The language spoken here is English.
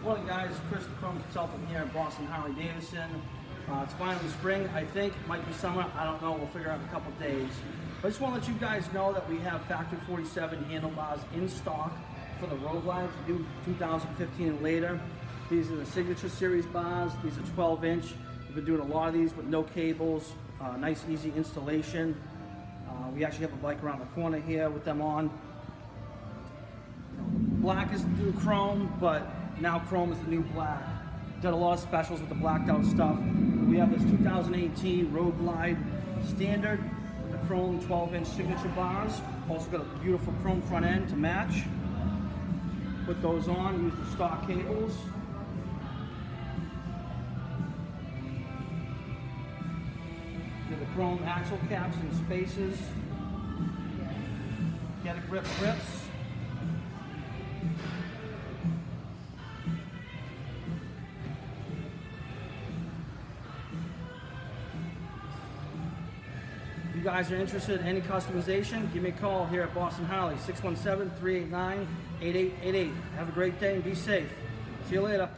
Morning guys, Chris the Chrome Consultant here at Boston Harley-Davidson. It's finally spring, I think. It might be summer, I don't know, we'll figure out in a couple days. But I just want to let you guys know that we have Factory 47 handlebars in stock for the road glide to do 2015 and later. These are the Signature Series bars. These are 12-inch. We've been doing a lot of these with no cables, nice easy installation. We actually have a bike around the corner here with them on. Black is the new chrome, but now chrome is the new black. Done a lot of specials with the blacked out stuff. We have this 2018 Road Glide Standard with the chrome 12-inch signature bars. Also got a beautiful chrome front end to match. Put those on, use the stock cables. Get the chrome axle caps and spaces. Get a grip grips. If you guys are interested in any customization, give me a call here at Boston Harley, 617-389-8888. Have a great day and be safe. See you later.